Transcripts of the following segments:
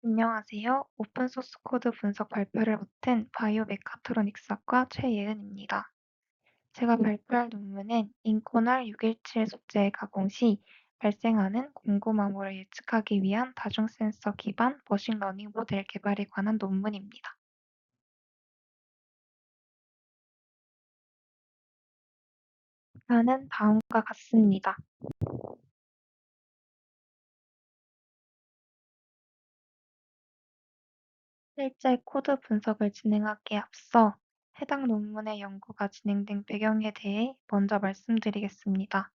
안녕하세요. 오픈소스 코드 분석 발표를 맡은 바이오메카트로닉스학과 최예은입니다. 제가 발표할 논문은 인코날 617 소재의 가공 시 발생하는 공구마모를 예측하기 위한 다중 센서 기반 머신러닝 모델 개발에 관한 논문입니다. 나는 다음과 같습니다. 실제 코드 분석을 진행하기에 앞서 해당 논문의 연구가 진행된 배경에 대해 먼저 말씀드리겠습니다.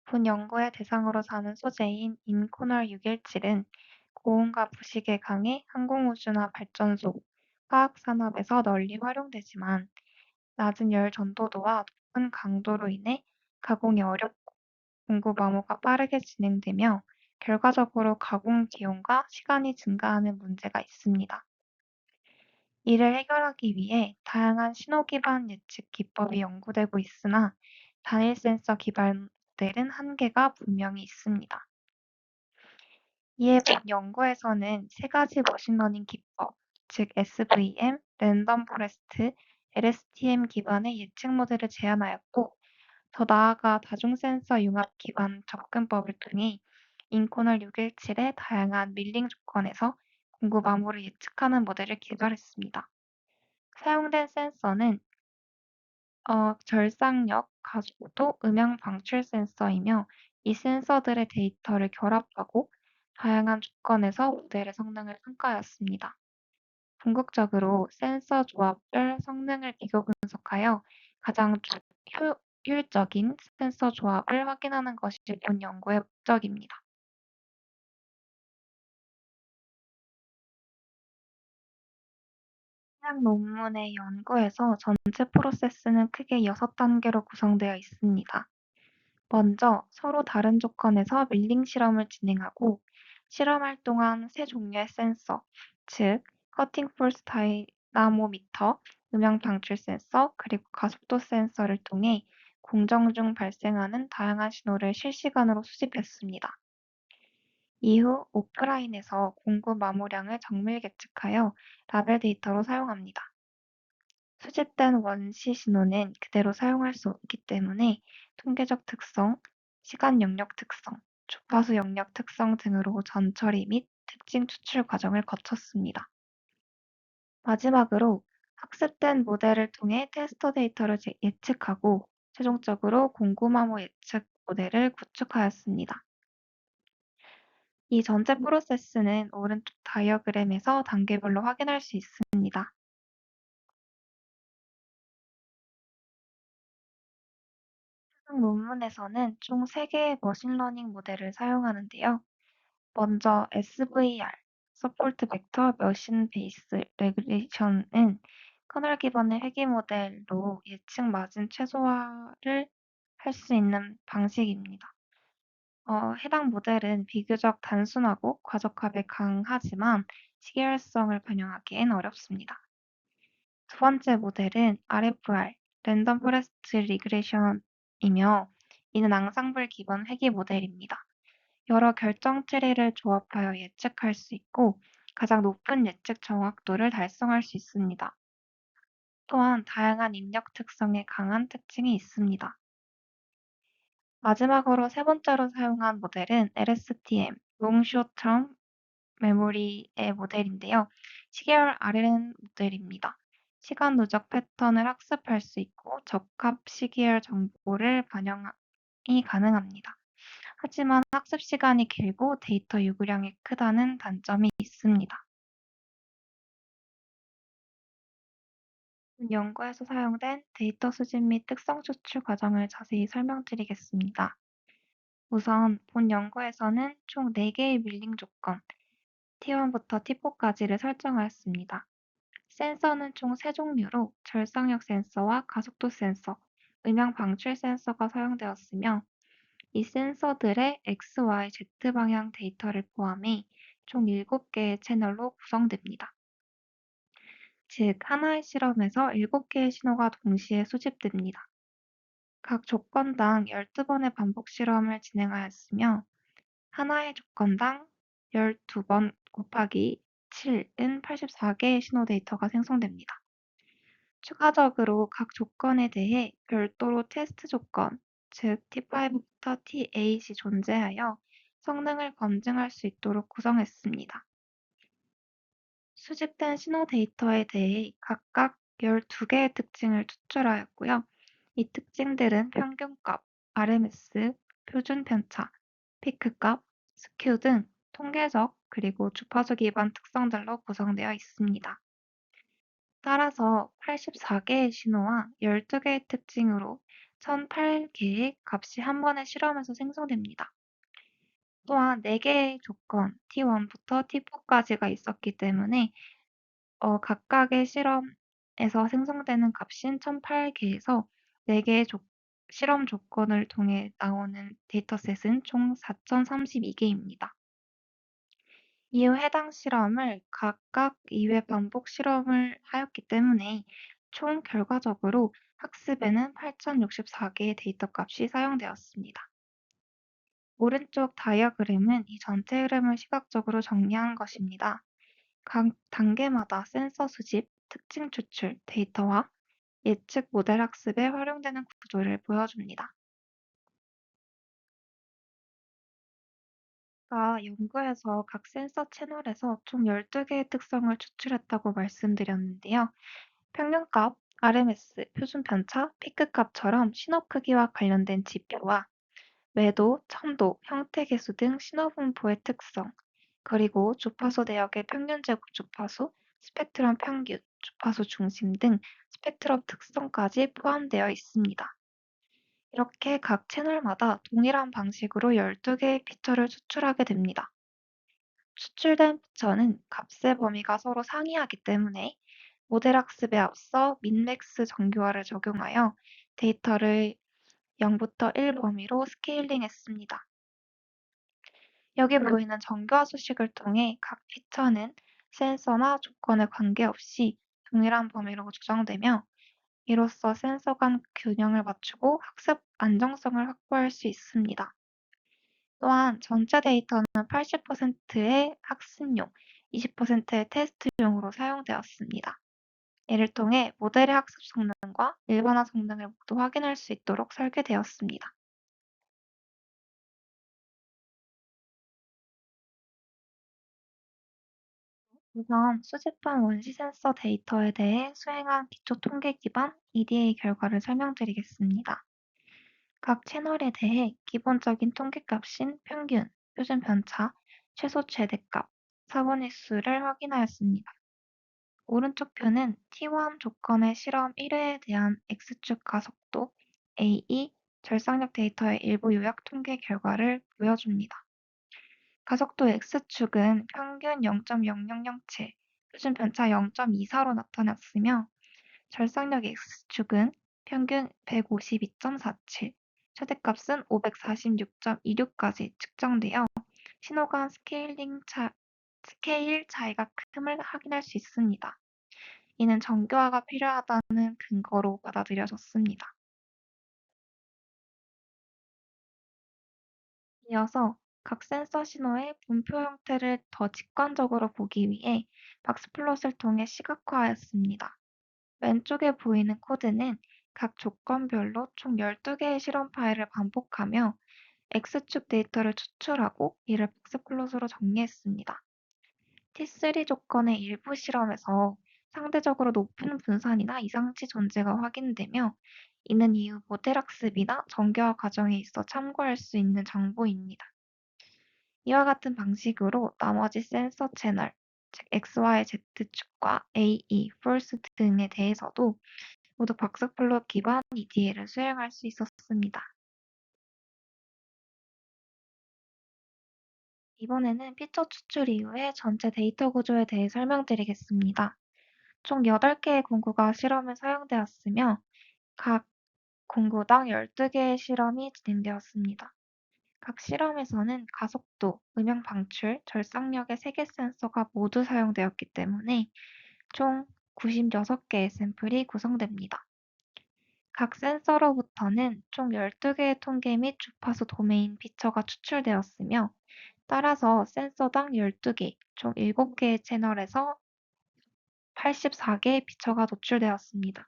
본 연구의 대상으로 삼은 소재인 인코널 617은 고온과 부식에 강해 항공우주나 발전소, 화학산업에서 널리 활용되지만 낮은 열 전도도와 높은 강도로 인해 가공이 어렵고 공구 마모가 빠르게 진행되며 결과적으로 가공 비용과 시간이 증가하는 문제가 있습니다. 이를 해결하기 위해 다양한 신호 기반 예측 기법이 연구되고 있으나 단일 센서 기반 모델은 한계가 분명히 있습니다. 이에 본 연구에서는 세 가지 머신러닝 기법, 즉 SVM, 랜덤 포레스트, LSTM 기반의 예측 모델을 제안하였고, 더 나아가 다중 센서 융합 기반 접근법을 통해 인코널 617의 다양한 밀링 조건에서 공구 마모를 예측하는 모델을 개발했습니다. 사용된 센서는 절상력, 가속도, 음향 방출 센서이며 이 센서들의 데이터를 결합하고 다양한 조건에서 모델의 성능을 평가하였습니다. 궁극적으로 센서 조합별 성능을 비교 분석하여 가장 효율적인 센서 조합을 확인하는 것이 본 연구의 목적입니다. 해당 논문의 연구에서 전체 프로세스는 크게 6단계로 구성되어 있습니다. 먼저 서로 다른 조건에서 밀링 실험을 진행하고 실험할 동안 세 종류의 센서, 즉 커팅 폴스 다이나모미터, 음향 방출 센서, 그리고 가속도 센서를 통해 공정 중 발생하는 다양한 신호를 실시간으로 수집했습니다. 이후 오프라인에서 공구 마모량을 정밀 계측하여 라벨 데이터로 사용합니다. 수집된 원시 신호는 그대로 사용할 수 없기 때문에 통계적 특성, 시간 영역 특성, 주파수 영역 특성 등으로 전처리 및 특징 추출 과정을 거쳤습니다. 마지막으로 학습된 모델을 통해 테스터 데이터를 예측하고 최종적으로 공구마모 예측 모델을 구축하였습니다. 이 전체 프로세스는 오른쪽 다이어그램에서 단계별로 확인할 수 있습니다. 해당 논문에서는 총 3개의 머신러닝 모델을 사용하는데요. 먼저 SVR, Support Vector Machine Based Regression은 커널 기반의 회귀 모델로 예측 마진 최소화를 할 수 있는 방식입니다. 해당 모델은 비교적 단순하고 과적합에 강하지만 시계열성을 반영하기엔 어렵습니다. 두 번째 모델은 RFR, 랜덤 포레스트 리그레션이며 이는 앙상블 기반 회귀 모델입니다. 여러 결정 트리를 조합하여 예측할 수 있고 가장 높은 예측 정확도를 달성할 수 있습니다. 또한 다양한 입력 특성에 강한 특징이 있습니다. 마지막으로 세 번째로 사용한 모델은 LSTM, Long Short Term 메모리의 모델인데요. 시계열 RLN 모델입니다. 시간 누적 패턴을 학습할 수 있고 적합 시계열 정보를 반영이 가능합니다. 하지만 학습 시간이 길고 데이터 요구량이 크다는 단점이 있습니다. 연구에서 사용된 데이터 수집 및 특성 추출 과정을 자세히 설명드리겠습니다. 우선 본 연구에서는 총 4개의 밀링 조건 T1부터 T4까지를 설정하였습니다. 센서는 총 3종류로 절상력 센서와 가속도 센서, 음향 방출 센서가 사용되었으며 이 센서들의 X, Y, Z 방향 데이터를 포함해 총 7개의 채널로 구성됩니다. 즉, 하나의 실험에서 7개의 신호가 동시에 수집됩니다. 각 조건당 12번의 반복 실험을 진행하였으며 하나의 조건당 12번 곱하기 7은 84개의 신호 데이터가 생성됩니다. 추가적으로 각 조건에 대해 별도로 테스트 조건, 즉 T5부터 T8이 존재하여 성능을 검증할 수 있도록 구성했습니다. 수집된 신호 데이터에 대해 각각 12개의 특징을 추출하였고요. 이 특징들은 평균값, RMS, 표준 편차, 피크값, 스큐 등 통계적 그리고 주파수 기반 특성들로 구성되어 있습니다. 따라서 84개의 신호와 12개의 특징으로 1008개의 값이 한 번의 실험에서 생성됩니다. 또한 4개의 조건 T1부터 T4까지가 있었기 때문에 각각의 실험에서 생성되는 값인 1008개에서 4개의 실험 조건을 통해 나오는 데이터셋은 총 4032개입니다. 이후 해당 실험을 각각 2회 반복 실험을 하였기 때문에 총 결과적으로 학습에는 8064개의 데이터 값이 사용되었습니다. 오른쪽 다이어그램은 이 전체 흐름을 시각적으로 정리한 것입니다. 각 단계마다 센서 수집, 특징 추출, 데이터와 예측 모델 학습에 활용되는 구조를 보여줍니다. 아까 연구에서 각 센서 채널에서 총 12개의 특성을 추출했다고 말씀드렸는데요. 평균값, RMS, 표준 편차, 피크값처럼 신호 크기와 관련된 지표와 매도, 첨도, 형태 계수 등 신호 분포의 특성, 그리고 주파수 내역의 평균 제곱 주파수, 스펙트럼 평균, 주파수 중심 등 스펙트럼 특성까지 포함되어 있습니다. 이렇게 각 채널마다 동일한 방식으로 12개의 피처를 추출하게 됩니다. 추출된 피처는 값의 범위가 서로 상이하기 때문에 모델 학습에 앞서 민맥스 정교화를 적용하여 데이터를 0부터 1 범위로 스케일링했습니다. 여기 보이는 정교화 수식을 통해 각 피처는 센서나 조건에 관계없이 동일한 범위로 조정되며 이로써 센서 간 균형을 맞추고 학습 안정성을 확보할 수 있습니다. 또한 전체 데이터는 80%의 학습용, 20%의 테스트용으로 사용되었습니다. 이를 통해 모델의 학습 성능과 일반화 성능을 모두 확인할 수 있도록 설계되었습니다. 우선 수집한 원시 센서 데이터에 대해 수행한 기초 통계 기반 EDA 결과를 설명드리겠습니다. 각 채널에 대해 기본적인 통계값인 평균, 표준 편차, 최소 최대값, 사분의 수를 확인하였습니다. 오른쪽 표는 T1 조건의 실험 1회에 대한 X축 가속도 AE 절상력 데이터의 일부 요약 통계 결과를 보여줍니다. 가속도 X축은 평균 0.0007, 표준 편차 0.24로 나타났으며 절상력 X축은 평균 152.47, 최대값은 546.26까지 측정되어 신호 간 스케일 차이가 큼을 확인할 수 있습니다. 이는 정교화가 필요하다는 근거로 받아들여졌습니다. 이어서 각 센서 신호의 분표 형태를 더 직관적으로 보기 위해 박스플롯을 통해 시각화하였습니다. 왼쪽에 보이는 코드는 각 조건별로 총 12개의 실험 파일을 반복하며 X축 데이터를 추출하고 이를 박스플롯으로 정리했습니다. T3 조건의 일부 실험에서 상대적으로 높은 분산이나 이상치 존재가 확인되며 이는 이후 모델 학습이나 정교화 과정에 있어 참고할 수 있는 정보입니다. 이와 같은 방식으로 나머지 센서 채널, 즉 XY, Z축과 AE, False 등에 대해서도 모두 박스플롯 기반 EDA를 수행할 수 있었습니다. 이번에는 피처 추출 이후의 전체 데이터 구조에 대해 설명드리겠습니다. 총 8개의 공구가 실험에 사용되었으며 각 공구당 12개의 실험이 진행되었습니다. 각 실험에서는 가속도, 음영 방출, 절상력의 3개 센서가 모두 사용되었기 때문에 총 96개의 샘플이 구성됩니다. 각 센서로부터는 총 12개의 통계 및 주파수 도메인 피처가 추출되었으며 따라서 센서당 12개, 총 7개의 채널에서 84개의 피처가 노출되었습니다.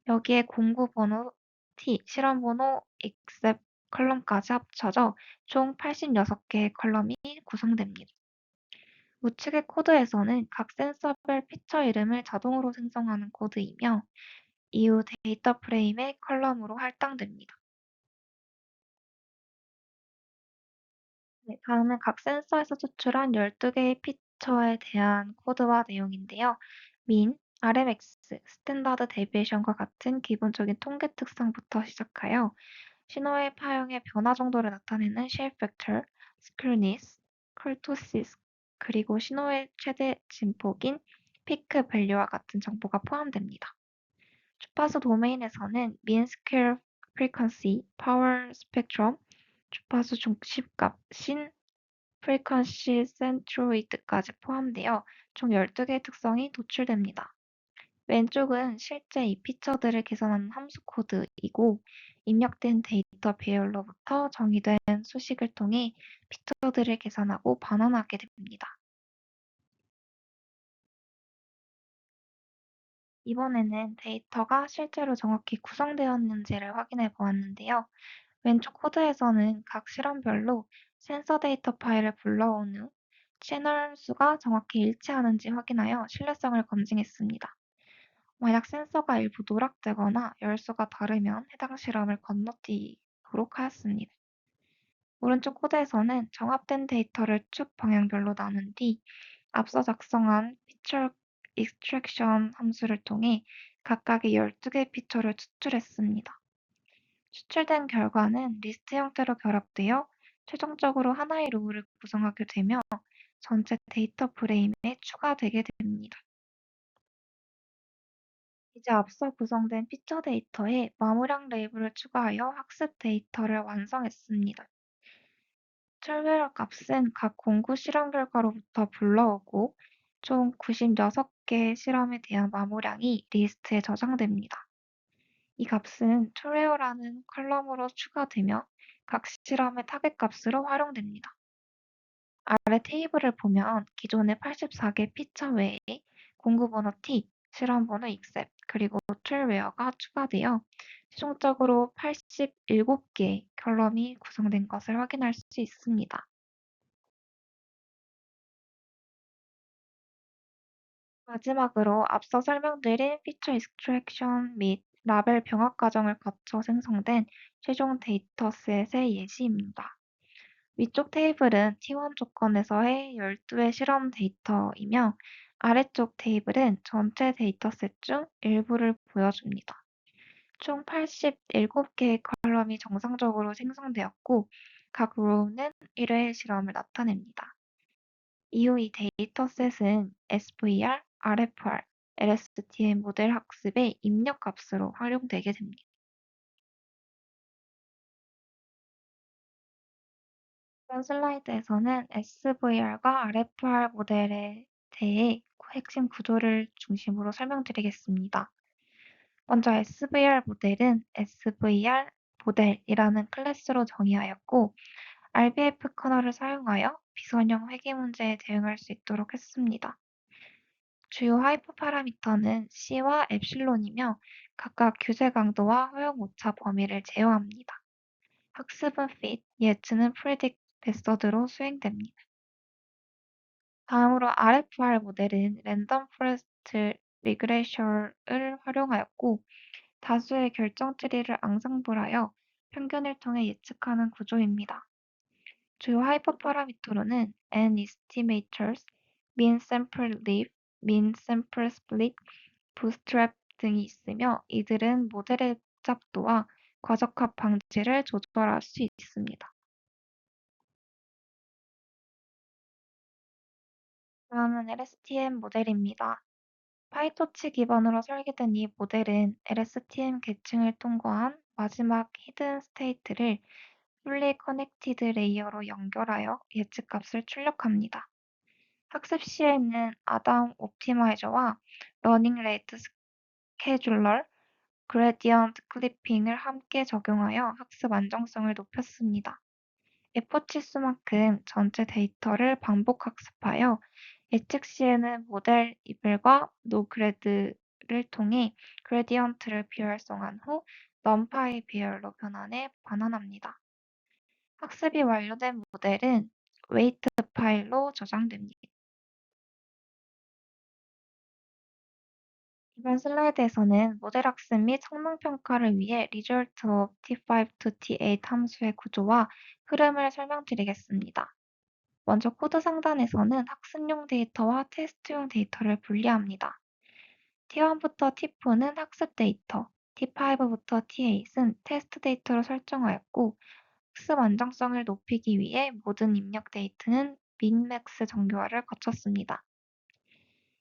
여기에 공구 번호 T, 실험 번호 except 컬럼까지 합쳐져 총 86개의 컬럼이 구성됩니다. 우측의 코드에서는 각 센서별 피처 이름을 자동으로 생성하는 코드이며 이후 데이터 프레임의 컬럼으로 할당됩니다. 네, 다음은 각 센서에서 추출한 12개의 피처에 대한 코드와 내용인데요. min, RMX, 스탠다드 데비에이션과 같은 기본적인 통계 특성부터 시작하여 신호의 파형의 변화 정도를 나타내는 쉐입 벡터, 스크루니스, 컬토시스, 그리고 신호의 최대 진폭인 피크 밸류와 같은 정보가 포함됩니다. 주파수 도메인에서는 mean square frequency, power spectrum, 주파수 중심값, 신 프리퀀시 센트로이드까지 포함되어 총 12개의 특성이 도출됩니다. 왼쪽은 실제 이 피처들을 계산하는 함수 코드이고 입력된 데이터 배열로부터 정의된 수식을 통해 피처들을 계산하고 반환하게 됩니다. 이번에는 데이터가 실제로 정확히 구성되었는지를 확인해 보았는데요. 왼쪽 코드에서는 각 실험별로 센서 데이터 파일을 불러온 후 채널 수가 정확히 일치하는지 확인하여 신뢰성을 검증했습니다. 만약 센서가 일부 누락되거나 열수가 다르면 해당 실험을 건너뛰도록 하였습니다. 오른쪽 코드에서는 정합된 데이터를 축 방향별로 나눈 뒤 앞서 작성한 피처 익스트랙션 함수를 통해 각각의 12개의 피처를 추출했습니다. 추출된 결과는 리스트 형태로 결합되어 최종적으로 하나의 로우를 구성하게 되며 전체 데이터 프레임에 추가되게 됩니다. 이제 앞서 구성된 피처 데이터에 마모량 레이블을 추가하여 학습 데이터를 완성했습니다. 출력 값은 각 공구 실험 결과로부터 불러오고 총 96개 실험에 대한 마모량이 리스트에 저장됩니다. 이 값은 true라는 컬럼으로 추가되며 각 실험의 타겟 값으로 활용됩니다. 아래 테이블을 보면 기존의 84개 피처 외에 공구번호 T, 실험번호 except, 그리고 toolware가 추가되어 최종적으로 87개 컬럼이 구성된 것을 확인할 수 있습니다. 마지막으로 앞서 설명드린 피처 익스트랙션 및 라벨 병합 과정을 거쳐 생성된 최종 데이터셋의 예시입니다. 위쪽 테이블은 T1 조건에서의 12의 실험 데이터이며 아래쪽 테이블은 전체 데이터셋 중 일부를 보여줍니다. 총 87개의 컬럼이 정상적으로 생성되었고 각 로우는 1회의 실험을 나타냅니다. 이후 이 데이터셋은 SVR, RFR, LSTM 모델 학습의 입력 값으로 활용되게 됩니다. 이번 슬라이드에서는 SVR과 RFR 모델에 대해 핵심 구조를 중심으로 설명드리겠습니다. 먼저 SVR 모델은 SVR 모델이라는 클래스로 정의하였고 RBF 커널을 사용하여 비선형 회계 문제에 대응할 수 있도록 했습니다. 주요 하이퍼 파라미터는 C와 엡실론이며 각각 규제 강도와 허용 오차 범위를 제어합니다. 학습은 fit, 예측은 predict 메서드로 수행됩니다. 다음으로 RFR 모델은 랜덤 포레스트 리그레션을 활용하였고 다수의 결정 트리를 앙상블하여 평균을 통해 예측하는 구조입니다. 주요 하이퍼 파라미터로는 N estimators, mean sample leaf, mean sample split, bootstrap 등이 있으며 이들은 모델의 복잡도와 과적합 방지를 조절할 수 있습니다. 다음은 LSTM 모델입니다. 파이토치 기반으로 설계된 이 모델은 LSTM 계층을 통과한 마지막 히든 스테이트를 fully connected 레이어로 연결하여 예측값을 출력합니다. 학습 시에는 아담 옵티마이저와 러닝 레이트 스케줄러, 그레디언트 클리핑을 함께 적용하여 학습 안정성을 높였습니다. F 치수만큼 전체 데이터를 반복 학습하여 예측 시에는 모델 이블과 노그레드를 통해 그레디언트를 비활성화한 후 넘파이 비율로 변환해 반환합니다. 학습이 완료된 모델은 웨이트 파일로 저장됩니다. 이번 슬라이드에서는 모델 학습 및 성능 평가를 위해 result of T5 to T8 함수의 구조와 흐름을 설명드리겠습니다. 먼저 코드 상단에서는 학습용 데이터와 테스트용 데이터를 분리합니다. T1부터 T4는 학습 데이터, T5부터 T8은 테스트 데이터로 설정하였고, 학습 안정성을 높이기 위해 모든 입력 데이터는 민맥스 정교화를 거쳤습니다.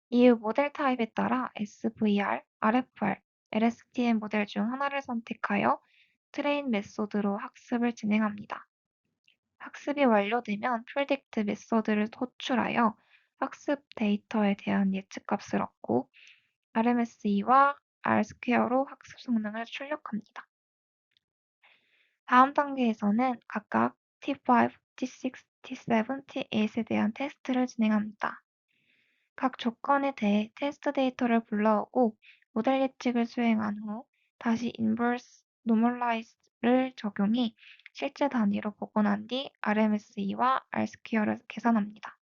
이후 모델 타입에 따라 SVR, RFR, LSTM 모델 중 하나를 선택하여 트레인 메소드로 학습을 진행합니다. 학습이 완료되면 predict 메소드를 호출하여 학습 데이터에 대한 예측값을 얻고 RMSE와 R스퀘어로 학습 성능을 출력합니다. 다음 단계에서는 각각 T5, T6, T7, T8에 대한 테스트를 진행합니다. 각 조건에 대해 테스트 데이터를 불러오고 모델 예측을 수행한 후 다시 inverse normalize를 적용해 실제 단위로 복원한 뒤 RMSE와 R스퀘어를 계산합니다.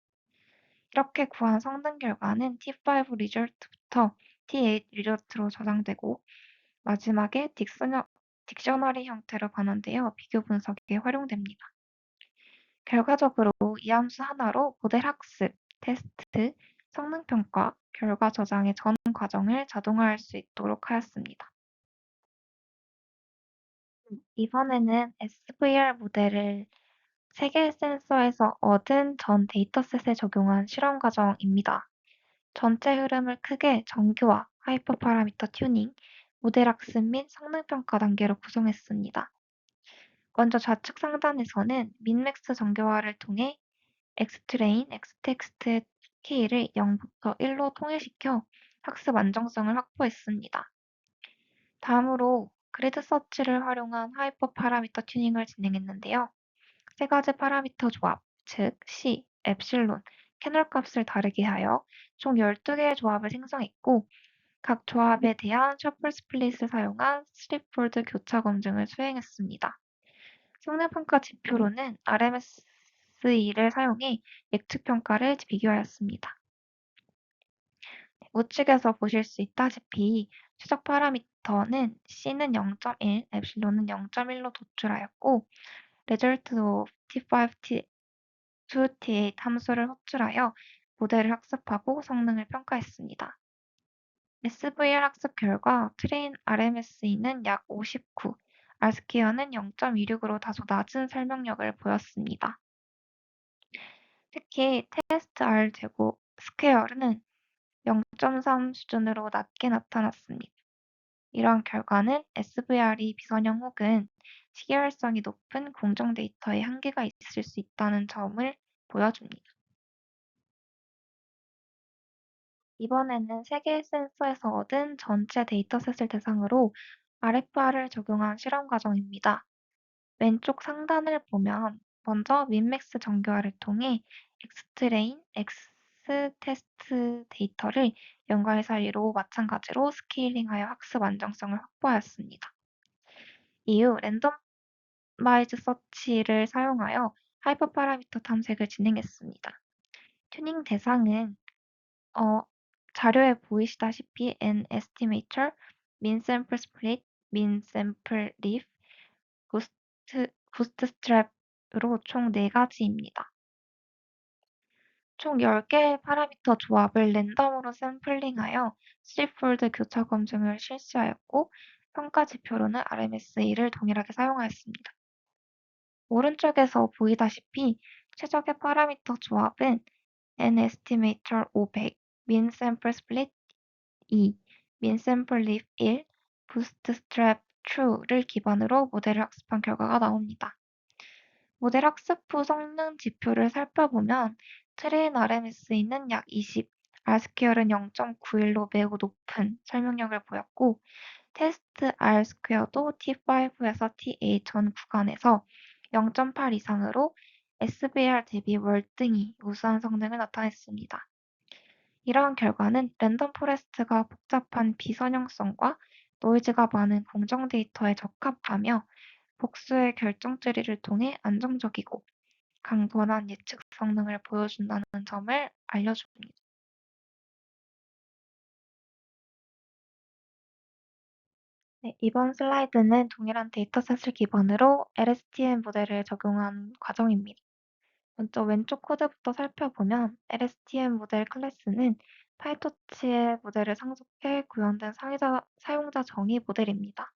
이렇게 구한 성능 결과는 T5 리졸트부터 T8 리졸트로 저장되고 마지막에 딕셔너리 형태로 반환되어 비교 분석에 활용됩니다. 결과적으로 이 함수 하나로 모델 학습, 테스트, 성능 평가, 결과 저장의 전 과정을 자동화할 수 있도록 하였습니다. 이번에는 SVR 모델을 3개의 센서에서 얻은 전 데이터셋에 적용한 실험 과정입니다. 전체 흐름을 크게 정교화, 하이퍼 파라미터 튜닝, 모델 학습 및 성능 평가 단계로 구성했습니다. 먼저 좌측 상단에서는 민맥스 정교화를 통해 X트레인, X텍스트 키를 0부터 1로 통일시켜 학습 안정성을 확보했습니다. 다음으로 그리드 서치를 활용한 하이퍼 파라미터 튜닝을 진행했는데요. 세 가지 파라미터 조합, 즉 C, 엡실론, 캐널 값을 다르게 하여 총 12개의 조합을 생성했고 각 조합에 대한 셔플 스플릿을 사용한 스리폴드 교차 검증을 수행했습니다. 성능 평가 지표로는 RMSE를 사용해 예측 평가를 비교하였습니다. 우측에서 보실 수 있다시피 최적 파라미터는 C는 0.1, 엡실론은 0.1로 도출하였고 result of T5, T2, T8 함수를 호출하여 모델을 학습하고 성능을 평가했습니다. SVR 학습 결과 트레인 RMSE는 약 59, R스퀘어는 0.26으로 다소 낮은 설명력을 보였습니다. 특히 테스트 R 제곱 스퀘어는 0.3 수준으로 낮게 나타났습니다. 이러한 결과는 SVR이 비선형 혹은 시계활성이 높은 공정 데이터에 한계가 있을 수 있다는 점을 보여줍니다. 이번에는 3개의 센서에서 얻은 전체 데이터셋을 대상으로 RFR을 적용한 실험 과정입니다. 왼쪽 상단을 보면 먼저 민맥스 정교화를 통해 X트레인, X테스트 데이터를 0과 1 사이로 마찬가지로 스케일링하여 학습 안정성을 확보하였습니다. 이후 랜덤마이즈 서치를 사용하여 하이퍼 파라미터 탐색을 진행했습니다. 튜닝 대상은 자료에 보이시다시피 N Estimator, Mean Sample Split, Mean Sample Leaf, 부스트스트랩으로 총 4가지입니다. 총 10개의 파라미터 조합을 랜덤으로 샘플링하여 스리폴드 교차 검증을 실시하였고 평가 지표로는 RMSE를 동일하게 사용하였습니다. 오른쪽에서 보이다시피 최적의 파라미터 조합은 N Estimator 500, Mean Sample Split 2, Mean Sample Leaf 1, Bootstrap True를 기반으로 모델을 학습한 결과가 나옵니다. 모델 학습 후 성능 지표를 살펴보면 트레인 RMSE는 약 20, R스퀘어는 0.91로 매우 높은 설명력을 보였고 테스트 R스퀘어도 T5에서 T8 전 구간에서 0.8 이상으로 SVR 대비 월등히 우수한 성능을 나타냈습니다. 이러한 결과는 랜덤 포레스트가 복잡한 비선형성과 노이즈가 많은 공정 데이터에 적합하며 복수의 결정 트리를 통해 안정적이고 강건한 예측 성능을 보여준다는 점을 알려줍니다. 네, 이번 슬라이드는 동일한 데이터셋을 기반으로 LSTM 모델을 적용한 과정입니다. 먼저 왼쪽 코드부터 살펴보면 LSTM 모델 클래스는 파이토치의 모델을 상속해 구현된 사용자 정의 모델입니다.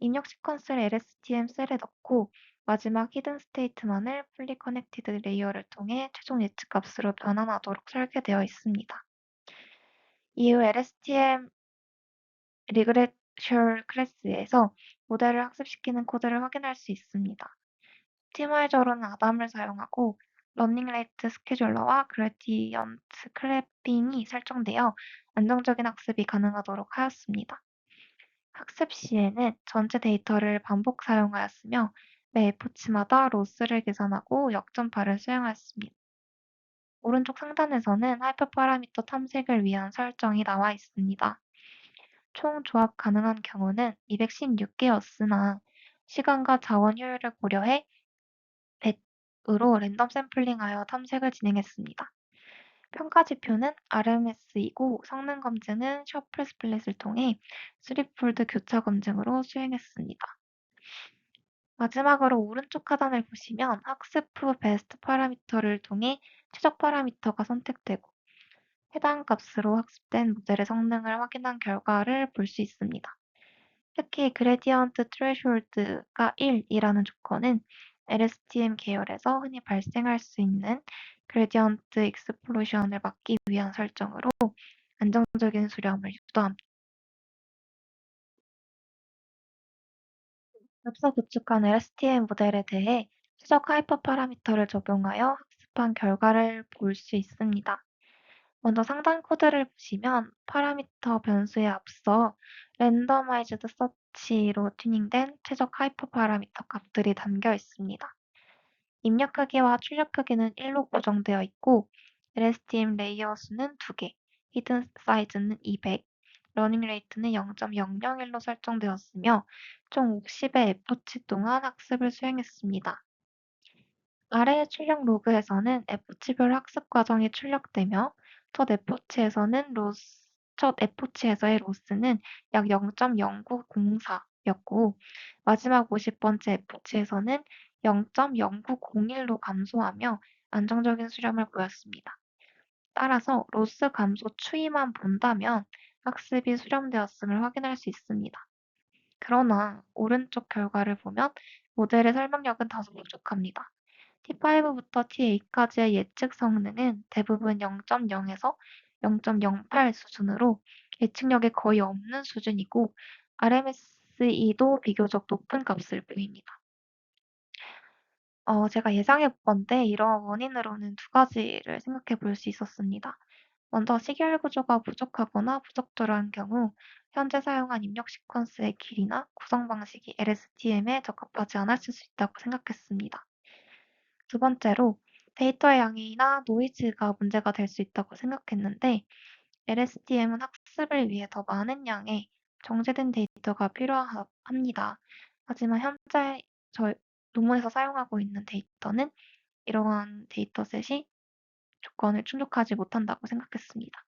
입력 시퀀스를 LSTM 셀에 넣고 마지막 히든 스테이트만을 풀리 커넥티드 레이어를 통해 최종 예측 값으로 변환하도록 설계되어 있습니다. 이후 LSTM 리그레션 클래스에서 모델을 학습시키는 코드를 확인할 수 있습니다. 옵티마이저로는 아담을 사용하고 러닝 레이트 스케줄러와 그레디언트 클래핑이 설정되어 안정적인 학습이 가능하도록 하였습니다. 학습 시에는 전체 데이터를 반복 사용하였으며 매 에포치마다 로스를 계산하고 역전파를 수행하였습니다. 오른쪽 상단에서는 하이퍼 파라미터 탐색을 위한 설정이 나와 있습니다. 총 조합 가능한 경우는 216개였으나 시간과 자원 효율을 고려해 100으로 랜덤 샘플링하여 탐색을 진행했습니다. 평가 지표는 RMS이고 성능 검증은 셔플 스플릿을 통해 스리폴드 교차 검증으로 수행했습니다. 마지막으로 오른쪽 하단을 보시면 학습 후 베스트 파라미터를 통해 최적 파라미터가 선택되고 해당 값으로 학습된 모델의 성능을 확인한 결과를 볼 수 있습니다. 특히 그레디언트 트레숄드가 1이라는 조건은 LSTM 계열에서 흔히 발생할 수 있는 그레디언트 익스플로션을 막기 위한 설정으로 안정적인 수렴을 유도합니다. 앞서 구축한 LSTM 모델에 대해 추적 하이퍼 파라미터를 적용하여 학습한 결과를 볼 수 있습니다. 먼저 상단 코드를 보시면 파라미터 변수에 앞서 랜더마이즈드 서치로 튜닝된 최적 하이퍼 파라미터 값들이 담겨 있습니다. 입력 크기와 출력 크기는 1로 고정되어 있고 LSTM 레이어 수는 2개, 히든 사이즈는 200, 러닝 레이트는 0.001로 설정되었으며 총 50의 F치 동안 학습을 수행했습니다. 아래의 출력 로그에서는 F치별 학습 과정이 출력되며 첫 F치에서의 로스는 약 0.0904였고 마지막 50번째 F치에서는 0.0901로 감소하며 안정적인 수렴을 보였습니다. 따라서 로스 감소 추이만 본다면 학습이 수렴되었음을 확인할 수 있습니다. 그러나 오른쪽 결과를 보면 모델의 설명력은 다소 부족합니다. T5부터 T8까지의 예측 성능은 대부분 0.0에서 0.08 수준으로 예측력이 거의 없는 수준이고 RMSE도 비교적 높은 값을 보입니다. 제가 예상해 본 건데 이런 원인으로는 두 가지를 생각해 볼 수 있었습니다. 먼저 시계열 구조가 부족하거나 부적절한 경우 현재 사용한 입력 시퀀스의 길이나 구성 방식이 LSTM에 적합하지 않았을 수 있다고 생각했습니다. 두 번째로 데이터의 양이나 노이즈가 문제가 될 수 있다고 생각했는데 LSTM은 학습을 위해 더 많은 양의 정제된 데이터가 필요합니다. 하지만 현재 저희 논문에서 사용하고 있는 데이터는 이러한 데이터셋이 조건을 충족하지 못한다고 생각했습니다.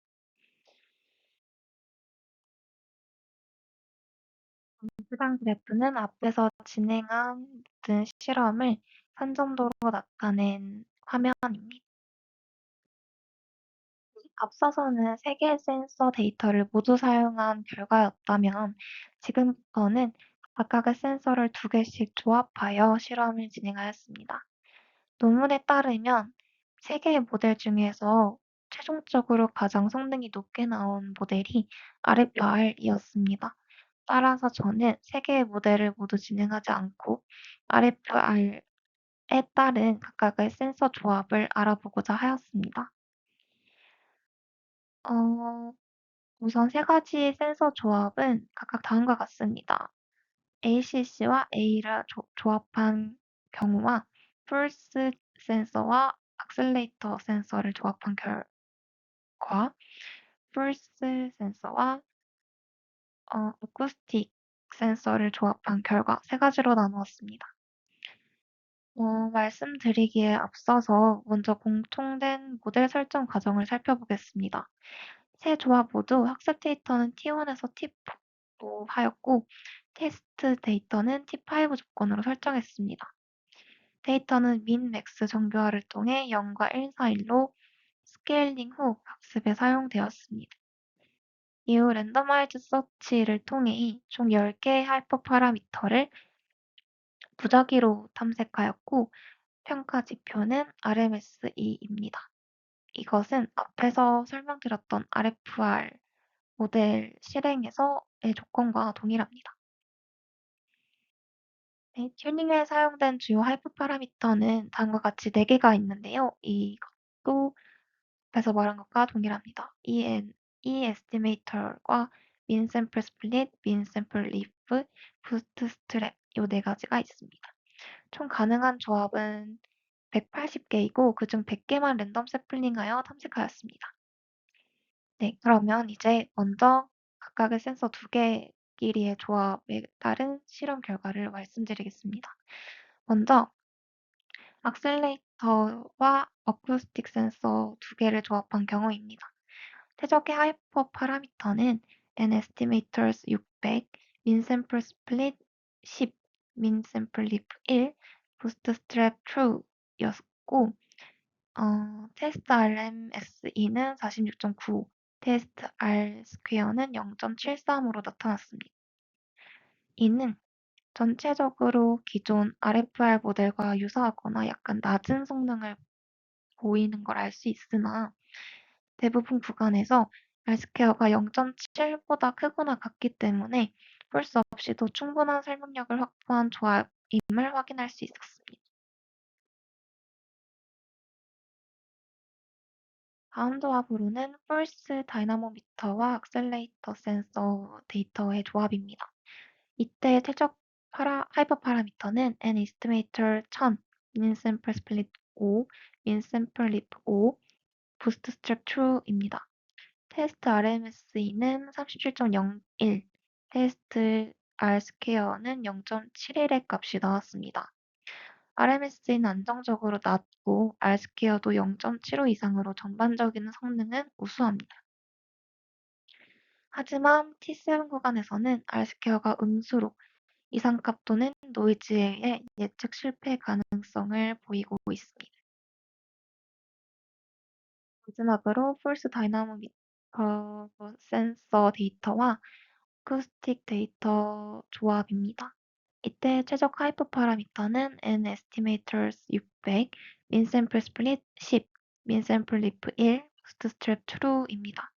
해당 그래프는 앞에서 진행한 모든 실험을 선점도로 나타낸 화면입니다. 앞서서는 세 개의 센서 데이터를 모두 사용한 결과였다면 지금부터는 각각의 센서를 두 개씩 조합하여 실험을 진행하였습니다. 논문에 따르면 세 개의 모델 중에서 최종적으로 가장 성능이 높게 나온 모델이 RFR이었습니다. 따라서 저는 세 개의 모델을 모두 진행하지 않고 RFR에 따른 각각의 센서 조합을 알아보고자 하였습니다. 어, 우선 세 가지 센서 조합은 각각 다음과 같습니다. ACC와 A를 조합한 경우와 센서와 악셀레이터 센서를 조합한 결과 폴스 센서와 어쿠스틱 센서를 조합한 결과 세 가지로 나누었습니다. 말씀드리기에 앞서서 먼저 공통된 모델 설정 과정을 살펴보겠습니다. 세 조합 모두 학습 데이터는 T1에서 T4로 하였고, 테스트 데이터는 T5 조건으로 설정했습니다. 데이터는 min, max 정교화를 통해 0과 1 사이로 스케일링 후 학습에 사용되었습니다. 이후 랜더마이즈 서치를 통해 총 10개의 하이퍼 파라미터를 무작위로 탐색하였고, 평가 지표는 RMSE입니다. 이것은 앞에서 설명드렸던 RFR 모델 실행에서의 조건과 동일합니다. 네, 튜닝에 사용된 주요 하이퍼 파라미터는 다음과 같이 4개가 있는데요. 이것도 앞에서 말한 것과 동일합니다. estimator과 mean sample split, mean sample leaf, bootstrap 이 4가지가 있습니다. 총 가능한 조합은 180개이고 그중 100개만 랜덤 샘플링하여 탐색하였습니다. 네, 그러면 이제 먼저 각각의 센서 2개끼리의 조합에 따른 실험 결과를 말씀드리겠습니다. 먼저 악셀레이터와 어쿠스틱 센서 2개를 조합한 경우입니다. 최적의 하이퍼 파라미터는 n estimators 600, min sample split 10, min sample leaf 1, bootstrap true였고 테스트 RMSE는 46.9, 테스트 R 스퀘어는 0.73으로 나타났습니다. 이는 전체적으로 기존 RFR 모델과 유사하거나 약간 낮은 성능을 보이는 걸 알 수 있으나 대부분 구간에서 R스퀘어가 0.7보다 크거나 같기 때문에 볼 수 없이도 충분한 설명력을 확보한 조합임을 확인할 수 있었습니다. 다음 조합으로는 폴스 다이나모미터와 악셀레이터 센서 데이터의 조합입니다. 이때 최적 하이퍼 파라미터는 n estimator 1000, min sample split 5, min sample leaf 5, bootstrap true입니다. 테스트 RMSE는 37.01, 테스트 R 스퀘어는 0.71의 값이 나왔습니다. RMS는 안정적으로 낮고 R 스퀘어도 0.75 이상으로 전반적인 성능은 우수합니다. 하지만 T7 구간에서는 R 스퀘어가 음수로 이상값 또는 노이즈의 예측 실패 가능성을 보이고 있습니다. 마지막으로 폴스 다이나모미터 센서 데이터와 어쿠스틱 데이터 조합입니다. 이때 최적 하이퍼 파라미터는 n estimators 600, min sample split 10, min sample leaf 1, bootstrap true입니다.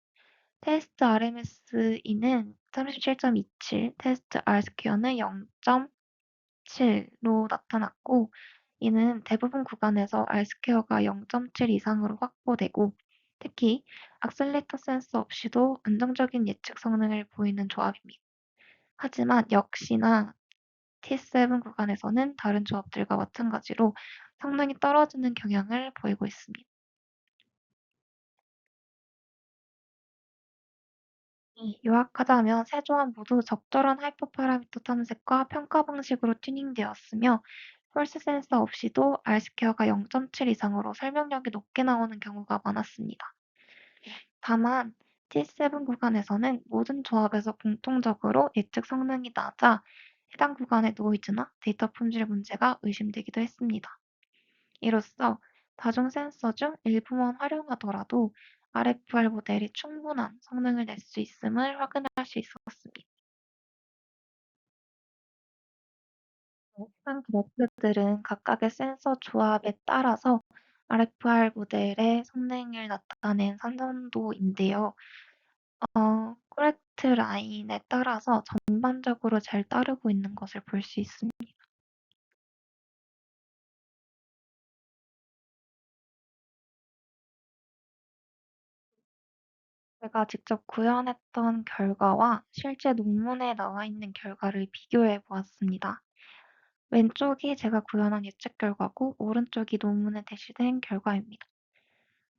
테스트 RMSE는 37.27, 테스트 R스퀘어는 0.7로 나타났고, 이는 대부분 구간에서 R스퀘어가 0.7 이상으로 확보되고, 특히 악셀레이터 센서 없이도 안정적인 예측 성능을 보이는 조합입니다. 하지만 역시나 T7 구간에서는 다른 조합들과 마찬가지로 성능이 떨어지는 경향을 보이고 있습니다. 요약하자면 세 조합 모두 적절한 하이퍼 파라미터 탐색과 평가 방식으로 튜닝되었으며 펄스 센서 없이도 R스퀘어가 0.7 이상으로 설명력이 높게 나오는 경우가 많았습니다. 다만 T7 구간에서는 모든 조합에서 공통적으로 예측 성능이 낮아 해당 구간의 노이즈나 데이터 품질 문제가 의심되기도 했습니다. 이로써 다중 센서 중 일부만 활용하더라도 RFR 모델이 충분한 성능을 낼 수 있음을 확인할 수 있었습니다. 해당 그래프들은 각각의 센서 조합에 따라서 RFR 모델의 성능을 나타낸 산전도인데요. 코렉트 라인에 따라서 전반적으로 잘 따르고 있는 것을 볼 수 있습니다. 제가 직접 구현했던 결과와 실제 논문에 나와 있는 결과를 비교해 보았습니다. 왼쪽이 제가 구현한 예측 결과고 오른쪽이 논문에 게시된 결과입니다.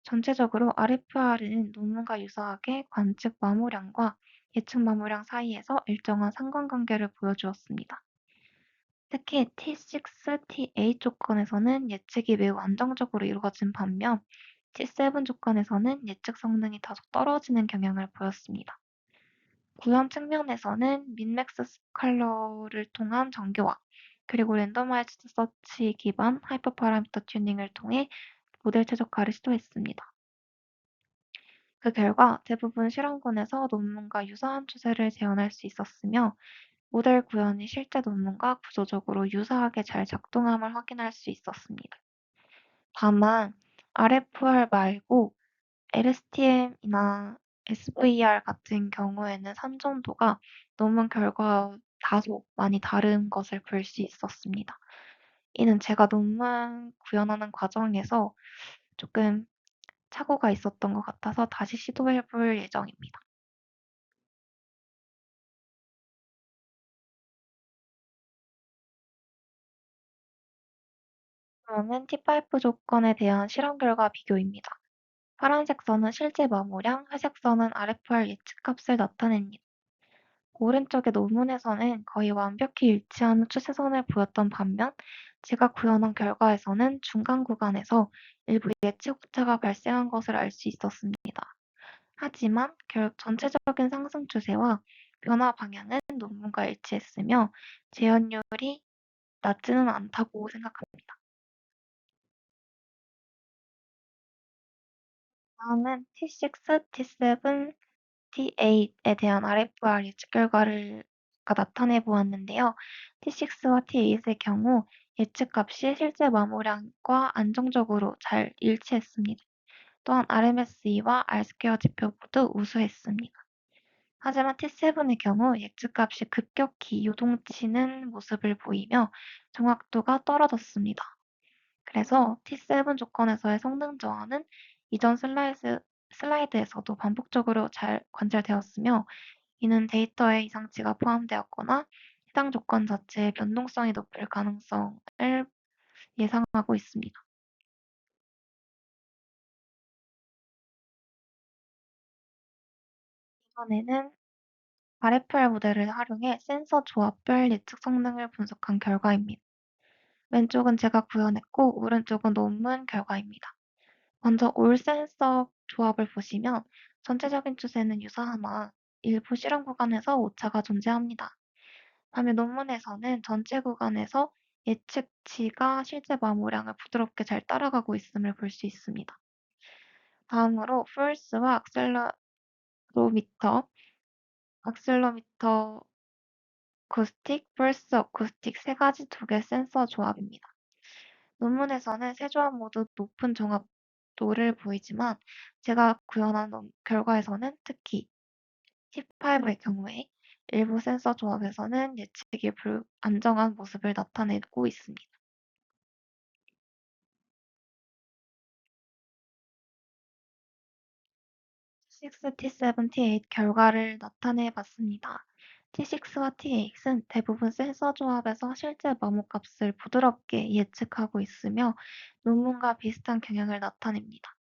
전체적으로 RFR은 논문과 유사하게 관측 마모량과 예측 마모량 사이에서 일정한 상관관계를 보여주었습니다. 특히 T6, T8 조건에서는 예측이 매우 안정적으로 이루어진 반면 T7 조건에서는 예측 성능이 다소 떨어지는 경향을 보였습니다. 구현 측면에서는 민맥스 스칼러를 통한 정교화, 그리고 랜더마이즈드 서치 기반 하이퍼파라미터 튜닝을 통해 모델 최적화를 시도했습니다. 그 결과 대부분 실험군에서 논문과 유사한 추세를 재현할 수 있었으며 모델 구현이 실제 논문과 구조적으로 유사하게 잘 작동함을 확인할 수 있었습니다. 다만 RFR 말고 LSTM이나 SVR 같은 경우에는 산정도가 논문 결과와 다소 많이 다른 것을 볼 수 있었습니다. 이는 제가 논문 구현하는 과정에서 조금 착오가 있었던 것 같아서 다시 시도해 볼 예정입니다. 다음은 T5 조건에 대한 실험 결과 비교입니다. 파란색 선은 실제 마모량, 회색 선은 RFR 예측값을 나타냅니다. 오른쪽의 논문에서는 거의 완벽히 일치하는 추세선을 보였던 반면 제가 구현한 결과에서는 중간 구간에서 일부 예측 오차가 발생한 것을 알 수 있었습니다. 하지만 전체적인 상승 추세와 변화 방향은 논문과 일치했으며 재현율이 낮지는 않다고 생각합니다. 다음은 T6, T7, T8에 대한 RFR 예측 결과를 나타내 보았는데요. T6와 T8의 경우 예측값이 실제 마모량과 안정적으로 잘 일치했습니다. 또한 RMSE와 R스퀘어 지표 모두 우수했습니다. 하지만 T7의 경우 예측값이 급격히 요동치는 모습을 보이며 정확도가 떨어졌습니다. 그래서 T7 조건에서의 성능 저하는 이전 슬라이드에서도 반복적으로 잘 관찰되었으며 이는 데이터에 이상치가 포함되었거나 해당 조건 자체의 변동성이 높을 가능성을 예상하고 있습니다. 이번에는 RFR 모델을 활용해 센서 조합별 예측 성능을 분석한 결과입니다. 왼쪽은 제가 구현했고 오른쪽은 논문 결과입니다. 먼저 올 센서 조합을 보시면 전체적인 추세는 유사하나 일부 실험 구간에서 오차가 존재합니다. 반면 논문에서는 전체 구간에서 예측치가 실제 마모량을 부드럽게 잘 따라가고 있음을 볼 수 있습니다. 다음으로 폴스와 악셀로미터 어쿠스틱, 펄스 어쿠스틱 세 가지 두 개 센서 조합입니다. 논문에서는 세 조합 모두 높은 정확도를 보이지만 제가 구현한 결과에서는 특히 T5의 경우에 일부 센서 조합에서는 예측이 불안정한 모습을 나타내고 있습니다. T6, T7, T8 결과를 나타내 봤습니다. T6와 T8은 대부분 센서 조합에서 실제 마모값을 부드럽게 예측하고 있으며 논문과 비슷한 경향을 나타냅니다.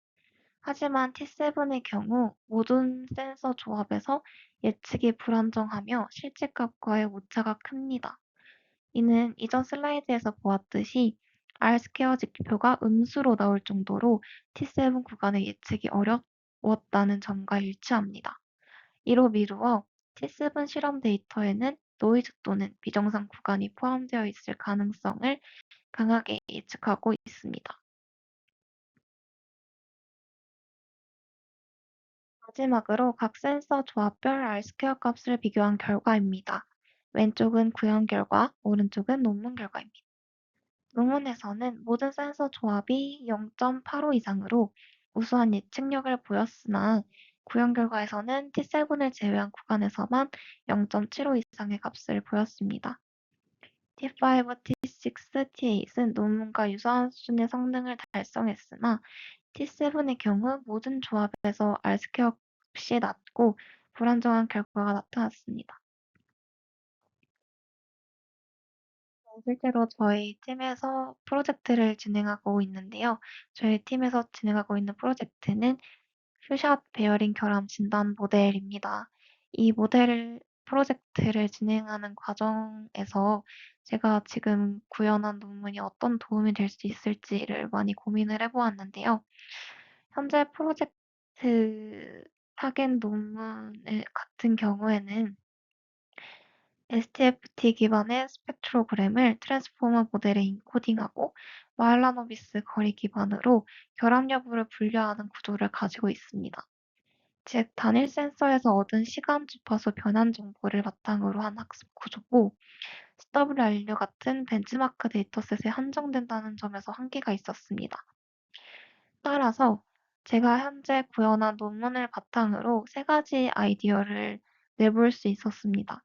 하지만 T7의 경우 모든 센서 조합에서 예측이 불안정하며 실제 값과의 오차가 큽니다. 이는 이전 슬라이드에서 보았듯이 R스퀘어 지표가 음수로 나올 정도로 T7 구간의 예측이 어려웠다는 점과 일치합니다. 이로 미루어 T7 실험 데이터에는 노이즈 또는 비정상 구간이 포함되어 있을 가능성을 강하게 예측하고 있습니다. 마지막으로 각 센서 조합별 R스퀘어 값을 비교한 결과입니다. 왼쪽은 구현 결과, 오른쪽은 논문 결과입니다. 논문에서는 모든 센서 조합이 0.85 이상으로 우수한 예측력을 보였으나 구현 결과에서는 T7을 제외한 구간에서만 0.75 이상의 값을 보였습니다. T5, T6, T8은 논문과 유사한 수준의 성능을 달성했으나 T7의 경우 모든 조합에서 R스퀘어 값이 낮고 불안정한 결과가 나타났습니다. 실제로 저희 팀에서 프로젝트를 진행하고 있는데요. 저희 팀에서 진행하고 있는 프로젝트는 퓨샷 베어링 결함 진단 모델입니다. 이 모델 프로젝트를 진행하는 과정에서 제가 지금 구현한 논문이 어떤 도움이 될 수 있을지를 많이 고민을 해 보았는데요. 현재 프로젝트 파견 논문 같은 경우에는 STFT 기반의 스펙트로그램을 트랜스포머 모델에 인코딩하고 마할라노비스 거리 기반으로 결합 여부를 분류하는 구조를 가지고 있습니다. 즉, 단일 센서에서 얻은 시간 주파수 변환 정보를 바탕으로 한 학습 구조고, SWRU 같은 벤치마크 데이터셋에 한정된다는 점에서 한계가 있었습니다. 따라서 제가 현재 구현한 논문을 바탕으로 세 가지 아이디어를 내볼 수 있었습니다.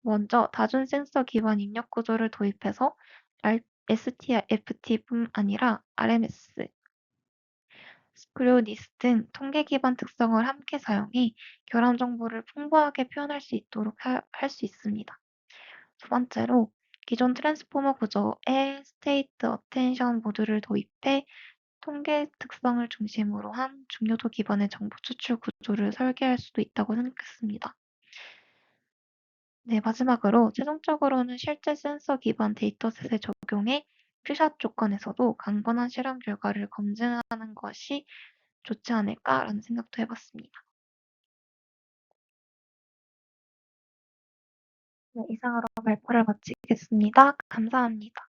먼저 다중 센서 기반 입력 구조를 도입해서 STFT뿐 아니라 RMS, 스크류니스 등 통계 기반 특성을 함께 사용해 결함 정보를 풍부하게 표현할 수 있도록 할 수 있습니다. 두 번째로 기존 트랜스포머 구조에 스테이트 어텐션 모듈을 도입해 통계 특성을 중심으로 한 중요도 기반의 정보 추출 구조를 설계할 수도 있다고 생각했습니다. 네, 마지막으로 최종적으로는 실제 센서 기반 데이터셋에 적용해 퓨샷 조건에서도 강건한 실험 결과를 검증하는 것이 좋지 않을까라는 생각도 해봤습니다. 네, 이상으로 발표를 마치겠습니다. 감사합니다.